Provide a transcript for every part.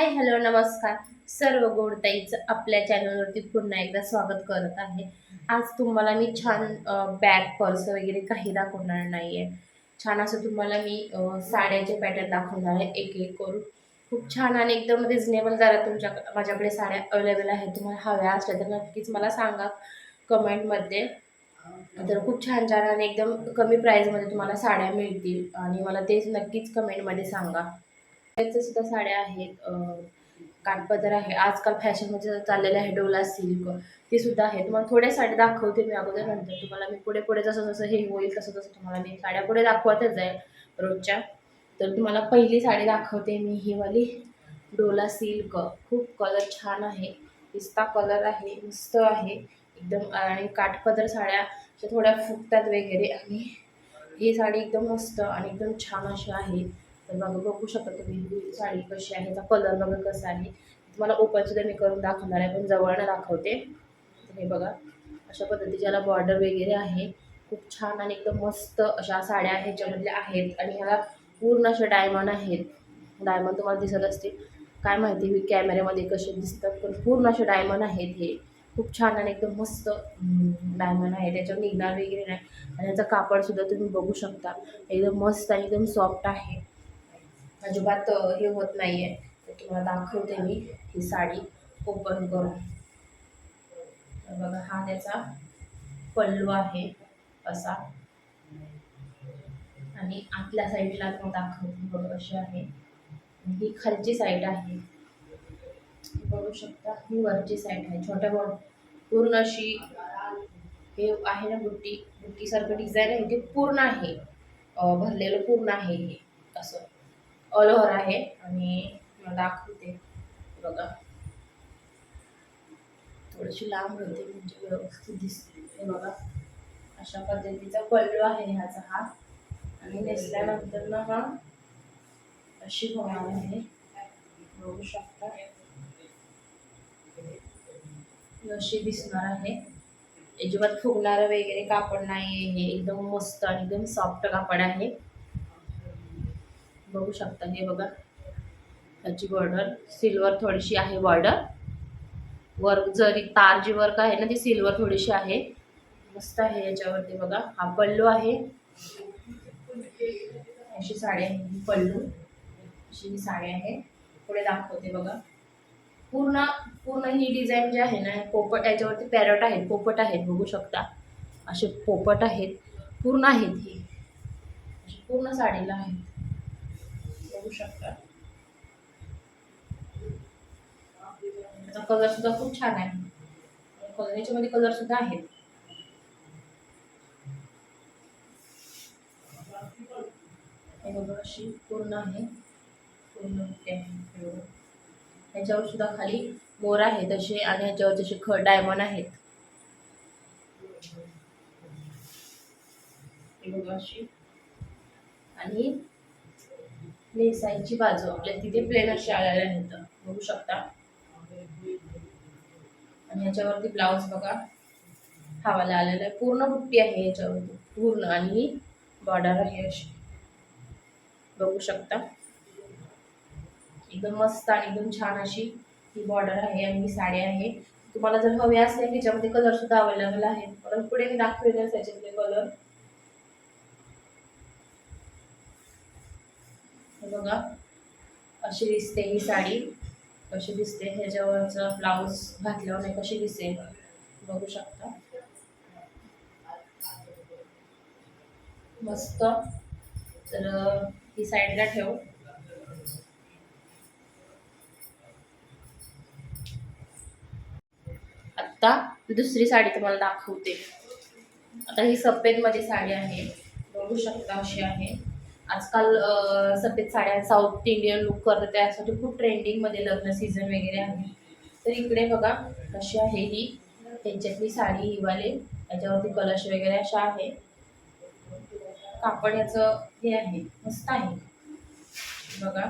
Hello नमस्कार. सर्व गोडताईचं आपल्या चॅनलवरती पुन्हा एकदा स्वागत करत आहे. आज तुम्हाला मी छान बॅग पर्स वगैरे काही दाखवणार नाहीये. छान असं तुम्हाला मी साड्याचे पॅटर्न दाखवणार आहे एक एक करून. खूप छान आणि एकदम रिजनेबल दरात माझ्याकडे साड्या अवेलेबल आहेत. तुम्हाला हव्या असल्या तर नक्कीच मला सांगा कमेंटमध्ये. तर खूप छान छान आणि एकदम कमी प्राईजमध्ये तुम्हाला साड्या मिळतील आणि मला तेच नक्कीच कमेंटमध्ये सांगा. त्याच्या सुद्धा साड्या आहेत. काठपदर आहे. आजकाल फॅशनमध्ये चाललेलं आहे डोला सिल्क, ते सुद्धा आहे. तुम्हाला थोड्या साड्या दाखवते मी अगोदर, नंतर तुम्हाला मी पुढे पुढे जसं जसं हे होईल तसं तसं तुम्हाला मी साड्या पुढे दाखवतच जाईल रोजच्या. तर तुम्हाला पहिली साडी दाखवते मी, ही वाली डोला सिल्क. खूप कलर छान आहे, पिस्ता कलर आहे, मस्त आहे एकदम. आणि काठपदर साड्या थोड्या फुगतात वगैरे, आणि ही साडी एकदम मस्त आणि एकदम छान अशी आहे. तर बघा, बघू शकता तुम्ही ही साडी कशी आहे, त्याचा कलर बघा कसा आहे. तुम्हाला ओपन सुद्धा मी करून दाखवणार आहे, पण जवळनं दाखवते. तर हे बघा, अशा पद्धतीची याला बॉर्डर वगैरे आहे. खूप छान आणि एकदम मस्त अशा साड्या ह्याच्यामधल्या आहेत. आणि ह्याला पूर्ण असे डायमंड आहेत. डायमंड तुम्हाला दिसत असतील, काय माहिती मी कॅमेऱ्यामध्ये कसे दिसतात, पण पूर्ण असे डायमंड आहेत. हे खूप छान आणि एकदम मस्त डायमंड आहे, त्याच्यावर निघणार वगैरे नाही. आणि याचं कापड सुद्धा तुम्ही बघू शकता, एकदम मस्त आणि एकदम सॉफ्ट आहे, अजिबात हे होत नाहीये. तर तुम्हाला दाखवते मी ही साडी ओपन करून. तर बघा, हा त्याचा पल्लू आहे असा, आणि आतल्या साईडला मग दाखवते बघा अशी आहे. ही खालची साईड आहे, बघू शकता. ही वरची साईड आहे, छोट्या बॉर्डर पूर्ण अशी हे आहे ना, बुट्टी बुट्टी सारखं डिझाईन आहे. ते पूर्ण आहे, भरलेलं पूर्ण आहे हे असं ऑल ओव्हर आहे. आणि मला दाखवते बघा, थोडीशी लांब होते म्हणजे व्यवस्थित दिसते. हे बघा, अशा पद्धतीचा पल्लू आहे ह्याचा हा. आणि नेसल्यानंतर ना हा अशी होणार आहे, बघू शकता. अशी दिसणार आहे, अजिबात फुगणारं वगैरे कापड नाही. हे एकदम मस्त आणि एकदम सॉफ्ट कापड आहे, बघू शकता. हे बघा, त्याची बॉर्डर सिल्वर थोडीशी आहे. बॉर्डर वर्क जरी तार जी वर्क आहे ना, ती सिल्वर थोडीशी आहे, मस्त आहे. याच्यावरती बघा, हा पल्लू आहे. अशी साडी आहे ही, पल्लू अशी ही साडी आहे. पुढे दाखवते बघा, पूर्ण पूर्ण ही डिझाईन जी आहे ना, पोपट, याच्यावरती पॅरट आहेत, पोपट आहेत, बघू शकता. असे पोपट आहेत, पूर्ण आहेत. ही अशी पूर्ण साडीला आहेत, बघू शकता. त्याचा कलर सुद्धा खूप छान आहे. कलर याच्यामध्ये कलर सुद्धा आहेत. हे बघा, अशी पूर्ण आहे, पूर्ण आहे. ह्याच्यावर सुद्धा खाली मोर आहे तसे, आणि ह्याच्यावर जसे डायमंड आहेत. हे बघा अशी. आणि नेसायची बाजू आपल्या तिथे प्लेन अशी आलेल्या आहेत, बघू शकता. आणि ह्याच्यावरती ब्लाउज बघा, हवाला आलेला आहे. पूर्ण बुट्टी आहे याच्यावरती पूर्ण, आणि बॉर्डर आहे अशी, बघू शकता. एकदम मस्त आणि एकदम छान अशी ही बॉर्डर आहे, आणि ही साडी आहे. तुम्हाला जर हवे असले त्याच्यामध्ये कलर सुद्धा अवेलेबल आहेत, परत पुढे मी दाखवेल त्याच्यातले कलर. हे बघा, अशी दिसते ही साडी, कशी दिसते ह्याच्यावरचं ब्लाऊज घातल्यावर नाही कशी दिसेल, बघू शकता. मस्त. तर ही साईडला ठेव. आता दुसरी साडी तुम्हाला दाखवते. आता ही सफेद मध्ये साडी आहे, बघू शकता अशी आहे. आजकाल सफेद साड्या साऊथ इंडियन लुक करतात, त्यासाठी खूप ट्रेंडिंग मध्ये लग्न सीझन वगैरे आहे. तर इकडे बघा कशी आहे ही, त्यांच्यातली साडी ही वाले, त्याच्यावरती कलश वगैरे अशा आहे. कापड याचं हे आहे, मस्त आहे बघा.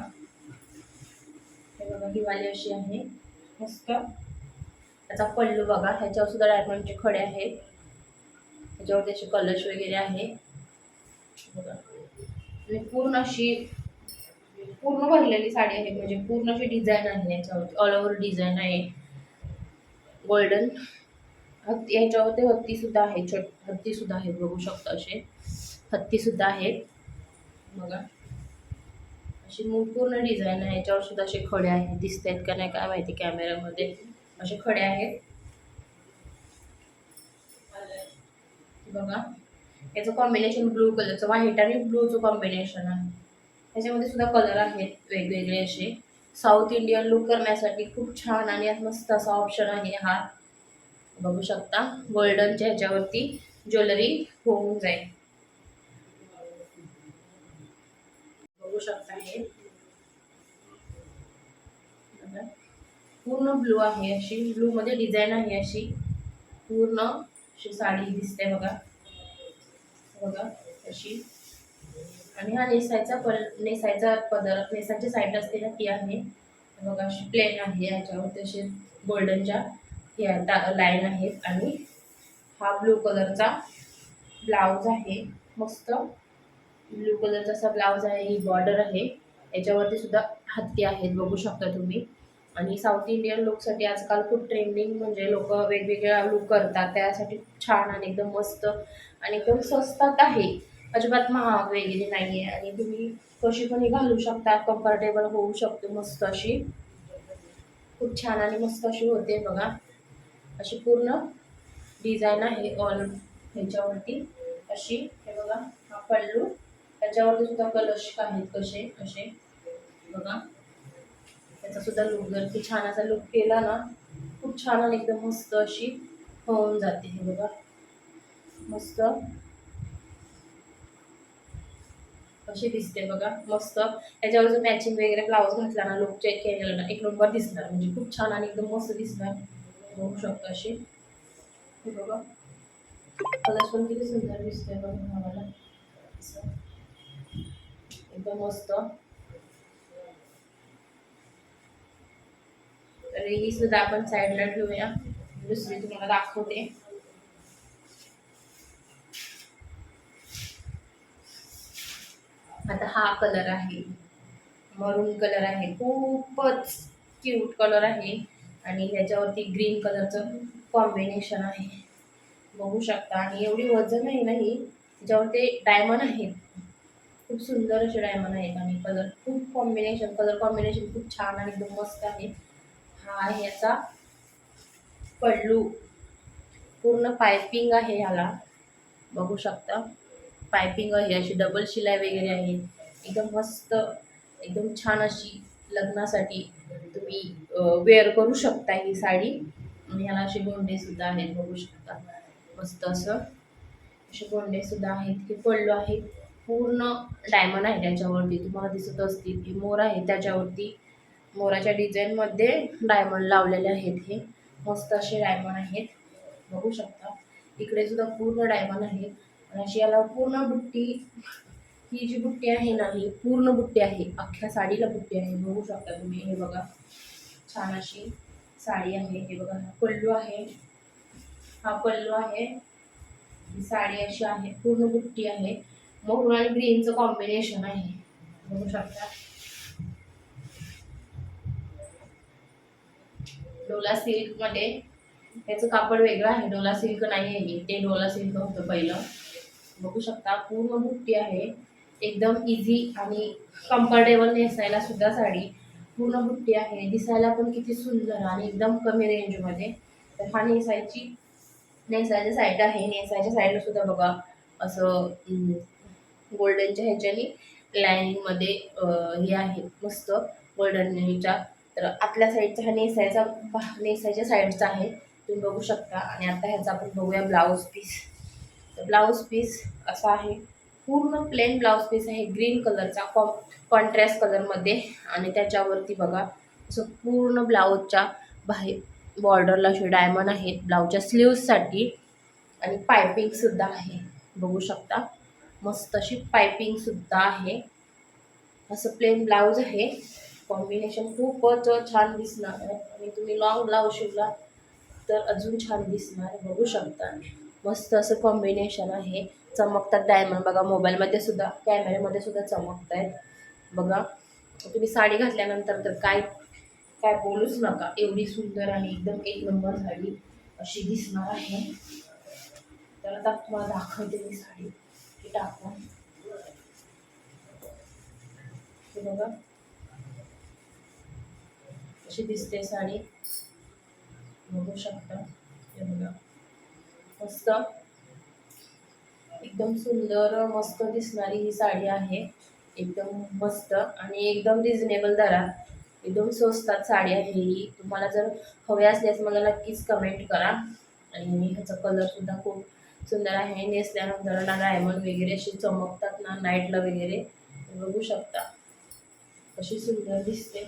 हे बघा, ही वाली अशी आहे, मस्त. त्याचा पल्लू बघा, ह्याच्यावर सुद्धा डायमंडचे खडे आहेत, त्याच्यावर त्याचे कलश वगैरे आहे बघा. आणि पूर्ण अशी पूर्ण भरलेली साडी आहे, म्हणजे पूर्ण अशी डिझाईन आहे याच्यावरती, ऑल ओव्हर डिझाईन आहे गोल्डन. हत्ती याच्यावरती हत्ती सुद्धा आहे, हत्ती सुद्धा आहेत, बघू शकता असे हत्ती सुद्धा आहेत बघा. अशी पूर्ण डिझाईन आहे, याच्यावर सुद्धा असे खडे आहेत, दिसत आहेत का नाही काय माहिती कॅमेऱ्यामध्ये. असे खडे आहेत बघा. याचं कॉम्बिनेशन ब्लू कलरचं, व्हाईट आणि ब्लूचं कॉम्बिनेशन आहे. त्याच्यामध्ये सुद्धा कलर आहेत वेगवेगळे असे. साऊथ इंडियन लुक करण्यासाठी खूप छान आणि मस्त असा ऑप्शन आहे हा, बघू शकता. गोल्डनच्या ह्याच्यावरती ज्वेलरी होऊन जाईल, बघू शकता. हे पूर्ण ब्लू आहे, अशी ब्लू मध्ये डिझाईन आहे अशी पूर्ण अशी साडी दिसते बघा बघा अशी. आणि हा नेसायचा पदर, नेसायची साईड असते ना ती आहे बघा, अशी प्लेन आहे. याच्यावर असे गोल्डनच्या लाईन आहेत. आणि हा ब्लू कलरचा ब्लाउज आहे, मस्त ब्लू कलरचा असा ब्लाउज आहे, ही बॉर्डर आहे. याच्यावरती सुद्धा हत्ती आहेत, बघू शकता तुम्ही. आणि साऊथ इंडियन लुकसाठी आजकाल खूप ट्रेंडिंग, म्हणजे लोक वेगवेगळ्या लुक करतात, त्यासाठी खूप छान आणि एकदम मस्त आणि एकदम स्वस्तात आहे, अजिबात महाग वगैरे नाही आहे. आणि तुम्ही कशी पण घालू शकता, कम्फर्टेबल होऊ शकते, मस्त अशी खूप छान आणि मस्त अशी होते बघा. अशी पूर्ण डिझाईन आहे ऑल ह्याच्यावरती अशी, हे बघा. हा पल्लू, त्याच्यावरती सुद्धा कलश आहेत कसे असे बघा. त्याचा सुद्धा लुक जर की छान असा लुक केला ना, खूप छान आणि एकदम मस्त अशी होऊन जाते. हे बघा मस्त अशी दिसते बघा, मस्त. त्याच्यावर जर मॅचिंग वगैरे ब्लाऊज घातला ना, लुक चेक केलेला ना, एक नंबर दिसणार, म्हणजे खूप छान आणि एकदम मस्त दिसणार, बघू शकतो अशी. हे बघा कलर पण किती सुंदर दिसतोय बघा मला, एकदम मस्त. तर ही सुद्धा आपण साईडला ठेवूया, दुसरी तुम्हाला दाखवते. आता हा कलर आहे, मरून कलर आहे, खूपच क्यूट कलर आहे. आणि ह्याच्यावरती ग्रीन कलरचं कॉम्बिनेशन आहे, बघू शकता. आणि एवढी वजन आहे ना ही, त्याच्यावरती डायमंड आहेत, खूप सुंदर असे डायमंड आहेत. आणि कलर खूप कलर कॉम्बिनेशन खूप छान आणि एकदम मस्त आहे. हा आहे याचा पल्लू, पूर्ण पायपिंग आहे ह्याला, बघू शकता. पायपिंग आहे अशी, डबल शिलाई वगैरे आहे, एकदम मस्त, एकदम छान अशी लग्नासाठी तुम्ही वेअर करू शकता ही साडी. आणि ह्याला असे गोंडे सुद्धा आहेत, बघू शकता, मस्त असं असे गोंडे सुद्धा आहेत. हे पल्लू आहे, पूर्ण डायमंड आहे त्याच्यावरती, तुम्हाला दिसत असतील. हे मोर आहे, त्याच्यावरती मोराच्या डिझाईनमध्ये डायमंड लावलेले आहेत. हे मस्त असे डायमंड आहेत, बघू शकता. इकडे सुद्धा पूर्ण डायमंड आहे. आणि अशी याला पूर्ण बुट्टी, ही जी बुट्टी आहे ना, ही पूर्ण बुट्टी आहे, अख्ख्या साडीला बुट्टी आहे, बघू शकता तुम्ही. हे बघा छान अशी साडी आहे. हे बघा हा पल्लू आहे, हा पल्लू आहे. ही साडी अशी आहे, पूर्ण बुट्टी आहे, मरून आणि ग्रीनचं कॉम्बिनेशन आहे, बघू शकता. डोला सिल्क मध्ये, याचं कापड वेगळं आहे, डोला सिल्क नाही आहे, ते डोला सिल्क होतं पहिलं, बघू शकता. पूर्ण बुट्टी आहे, एकदम इझी आणि कम्फर्टेबल नेसायला सुद्धा साडी, पूर्ण बुट्टी आहे, दिसायला पण किती सुंदर आणि एकदम कमी रेंजमध्ये. तर हा नेसायची साईड आहे, नेसायच्या साईडला सुद्धा बघा असं गोल्डनच्या ह्याच्याने लाईनिंगमध्ये हे आहे, मस्त गोल्डनच्या. तर आतल्या साईडचा हा नेसायच्या साईडचा आहे, तुम्ही बघू शकता. आणि आता ह्याचा आपण बघूया ब्लाऊज पीस. तर ब्लाऊज पीस असा आहे, पूर्ण प्लेन ब्लाऊज पीस आहे, ग्रीन कलरचा कॉन्ट्रास्ट कलरमध्ये. आणि त्याच्यावरती बघा असं पूर्ण ब्लाऊजच्या बाहेर बॉर्डरला असे डायमंड आहेत ब्लाऊजच्या स्लीव्ससाठी. आणि पायपिंग सुद्धा आहे, बघू शकता, मस्त अशी पायपिंग सुद्धा आहे. असं प्लेन ब्लाऊज आहे, कॉम्बिनेशन खूपच छान दिसणार आहे. आणि तुम्ही लॉंग ब्लाऊज शिवला तर अजून छान दिसणार, बघू शकता. मस्त असं कॉम्बिनेशन आहे, चमकतात डायमंड बघा, मोबाईलमध्ये सुद्धा, कॅमेऱ्यामध्ये सुद्धा चमकत आहेत बघा. तुम्ही साडी घातल्यानंतर तर काय काय बोलूच नका, एवढी सुंदर आणि एकदम एक नंबर साडी अशी दिसणार आहे. तर आता तुम्हाला दाखवते मी साडी ही टाकून. हे बघा अशी दिसते साडी, बघू शकता. हे बघा मस्त, एकदम सुंदर मस्त दिसणारी ही साडी आहे. एकदम मस्त आणि एकदम रिझनेबल दरात, एकदम स्वस्तात साडी आहे ही. तुम्हाला जर हवी असल्यास मला नक्कीच कमेंट करा. आणि ह्याचा कलर सुद्धा खूप सुंदर आहे. नेसल्यानंतर ना डायमंड वगैरे अशी चमकतात ना नाईटला वगैरे, बघू शकता कशी सुंदर दिसते.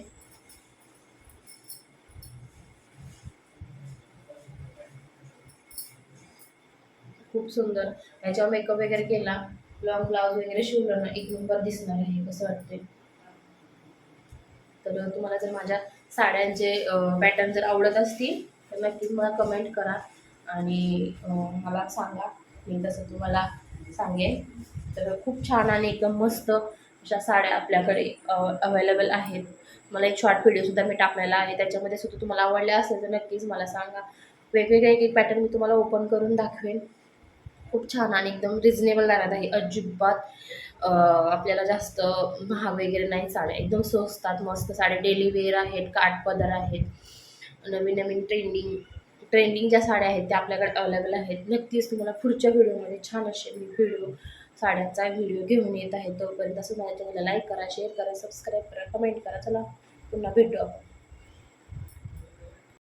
खूप सुंदर. ह्याच्यावर मेकअप वगैरे केला, लॉंग ब्लाऊज वगैरे शिवलं ना एक नंबर दिसणार आहे. कसं वाटते? तर तुम्हाला जर माझ्या साड्यांचे पॅटर्न जर आवडत असतील तर नक्कीच मला कमेंट करा आणि मला सांगा, मी तसं तुम्हाला सांगेन. तर खूप छान आणि एकदम मस्त अशा साड्या आपल्याकडे अवेलेबल आहेत. मला एक शॉर्ट व्हिडिओसुद्धा मी टाकलेला आहे, त्याच्यामध्ये सुद्धा तुम्हाला आवडल्या असेल तर नक्कीच मला सांगा. वेगवेगळे एक एक पॅटर्न मी तुम्हाला ओपन करून दाखवेन. खूप छान आणि एकदम रिझनेबल दरात आहे. अजिबात आपल्याला जास्त महाग वगैरे नाही साड्या, एकदम स्वस्तात मस्त साड्या डेली वेअर आहेत, काठपदर आहेत. नवीन नवीन ट्रेंडिंग ज्या साड्या आहेत त्या आपल्याकडे अवेलेबल आहेत. नक्कीच तुम्हाला पुढच्या व्हिडिओमध्ये छान असे मी साड्यांचा व्हिडिओ घेऊन येत आहे. तोपर्यंत असं माझ्या चॅनलला लाईक करा, शेअर करा, सबस्क्राईब करा, कमेंट करा. चला पुन्हा भेटू आपण.